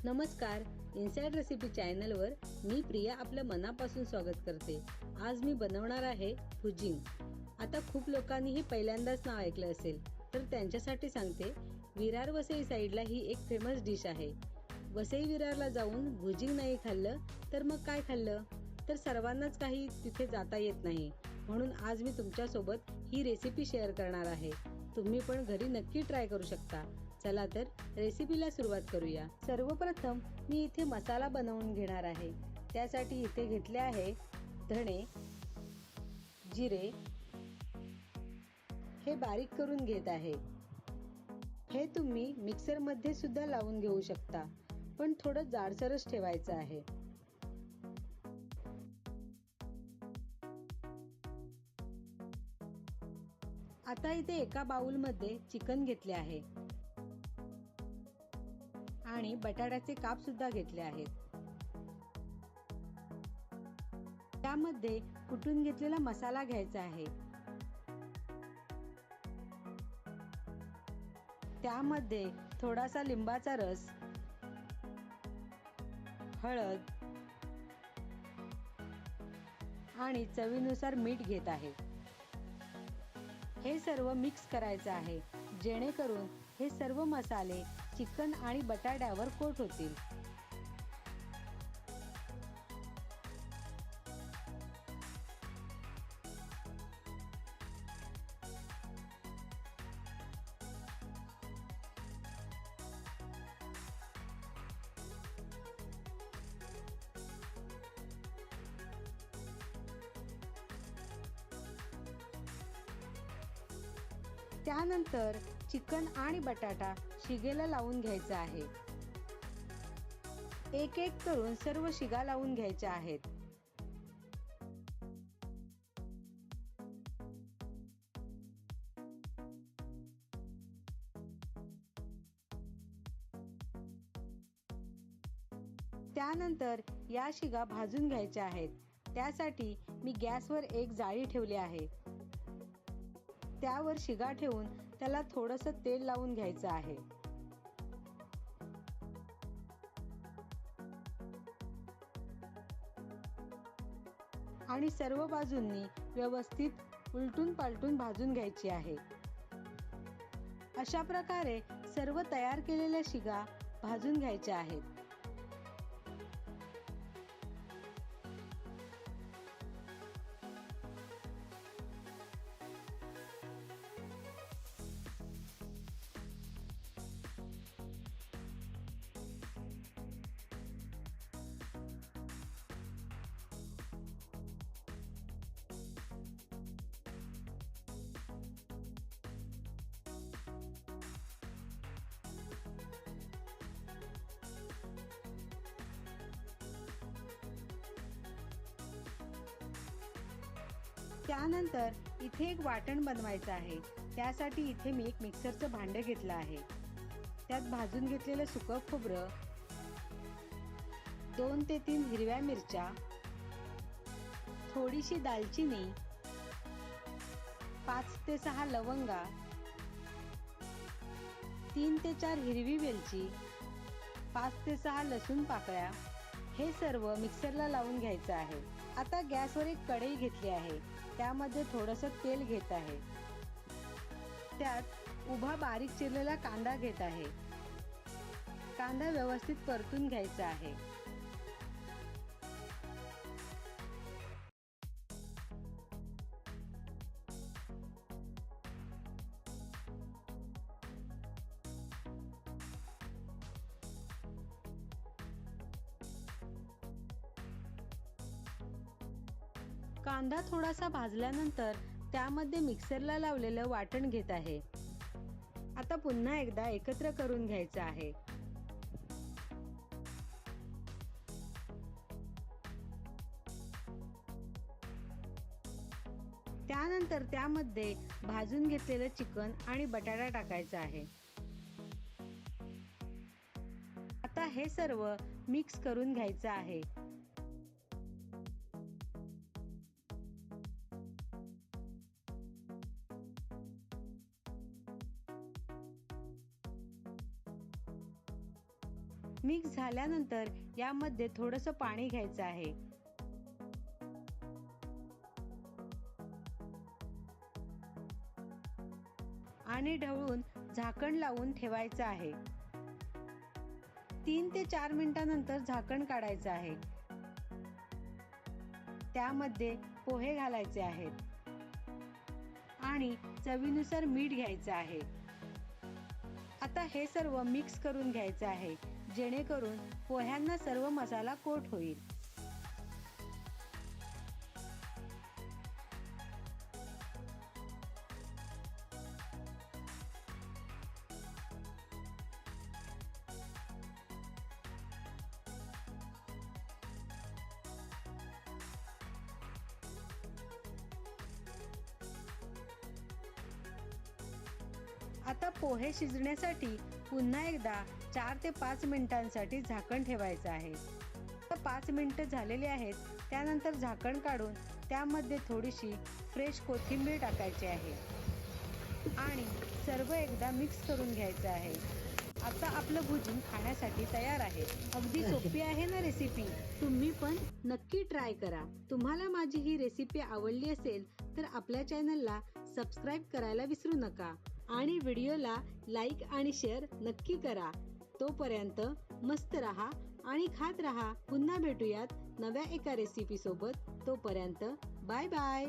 नमस्कार, inside recipe चॅनलवर मी प्रिया आपलं मनापासून स्वागत करते। आज मी बनवणार आहे भुजिंग। आता खूप लोकांनी हे पहिल्यांदाच नाव ऐकलं असेल, तर त्यांच्यासाठी सांगते, विरार वसई साईडला ही एक फेमस डिश आहे। वसई विरारला जाऊन भुजिंग नाही खाल्लं तर मग काय खाल्लं? तर सर्वांनाच काही तिथे जाता येत नाही, म्हणून आज मी तुमच्यासोबत ही रेसिपी शेअर करणार आहे। तुम्ही पण घरी नक्की ट्राय करू शकता। चला तर रेसिपीला सुरुवात करूया। सर्वप्रथम मी इथे मसाला बनवून घेणार आहे। त्यासाठी इथे घेतले आहे धणे, जिरे, हे बारीक करून घेत आहे। हे तुम्ही मिक्सर मध्ये सुद्धा लावून घेऊ शकता, पण थोडं जाडसरच ठेवायचं आहे। आता इथे एका बाउल मध्ये चिकन घेतले आहे आणि बटाट्याचे काप सुद्धा घेतले आहेत। त्यामध्ये कुटून घेतलेला मसाला घ्यायचा आहे। त्यामध्ये थोडासा लिंबाचा रस, हळद आणि चवीनुसार मीठ घेत आहे। हे सर्व मिक्स करायचं आहे, जेणेकरून हे सर्व मसाले चिकन आणि बटाट्यावर कोट होतील। त्यानंतर चिकन आणि बटाटा शिगेला लावून घ्यायचा आहे। एक एक करून सर्व शिगा लावून घ्यायच्या आहेत। त्यानंतर या शिगा भाजून घ्यायच्या आहेत। त्यासाठी मी गॅसवर एक जाळी ठेवली आहे। त्यावर शिगा ठेवून त्याला थोडंसं तेल लावून घ्यायचं आहे। आणि सर्व बाजूंनी व्यवस्थित उलटून पालटून भाजून घ्यायची आहे। अशा प्रकारे सर्व तयार केलेल्या शिगा भाजून घ्यायच्या आहेत। त्यानंतर इथे एक वाटण बनवायचं आहे। त्यासाठी इथे मी एक मिक्सरचं भांडं घेतलं आहे। त्यात भाजून घेतलेलं सुकं खोबरं, 2 ते 3 हिरव्या मिरच्या, थोडीशी दालचिनी, 5 ते 6 लवंगा, 3 ते 4 हिरवी वेलची, 5 ते 6 लसूण पाकळ्या, हे सर्व मिक्सरला लावून घ्यायचं आहे। आता गॅसवर एक कढई घेतली आहे। त्यामध्ये थोडंसं तेल घेत आहे। त्यात उभा बारीक चिरलेला कांदा घेत आहे। कांदा व्यवस्थित परतून घ्यायचा आहे। कांदा थोडासा भाजल्यानंतर त्यामध्ये मिक्सरला लावलेलं वाटण घेत आहे। आता पुन्हा एकदा एकत्र करून घ्यायचं आहे। त्यानंतर त्यामध्ये भाजून घेतलेलं चिकन आणि बटाटा टाकायचा आहे। आता हे सर्व मिक्स करून घ्यायचं आहे। मिक्स झाल्यानंतर यामध्ये थोडंसं पाणी घ्यायचं आहे आणि ढवळून झाकण लावून ठेवायचं आहे. 3 ते 4 मिनिटांनंतर झाकण काढायचं आहे. त्यामध्ये पोहे घालायचे आहेत आणि चवीनुसार मीठ घ्यायचं आहे. आता हे सर्व मिक्स करून घ्यायचं आहे जेणेकरून पोह्यांना सर्व मसाला कोट होईल. आता पोहे शिजण्यासाठी पुन्हा एकदा 4 ते 5 मिनिटांसाठी झाकण ठेवायचं आहे. आता 5 मिनिटं झालेली आहेत. त्यानंतर झाकण काढून त्यामध्ये थोडीशी फ्रेश कोथिंबीर टाकायची आहे आणि सर्व एकदा मिक्स करून घ्यायचं आहे. आता आपलं भुजिंग खाण्यासाठी तयार आहे. अगदी सोपी आहे ना रेसिपी. तुम्ही पण नक्की ट्राय करा. तुम्हाला माझी ही रेसिपी आवडली असेल तर आपल्या चॅनलला सबस्क्राईब करायला विसरू नका आणि व्हिडिओला लाईक आणि शेअर नक्की करा. तोपर्यंत मस्त रहा आणि खात रहा. पुन्हा भेटूयात नव्या एका रेसिपी सोबत. तोपर्यंत बाय बाय.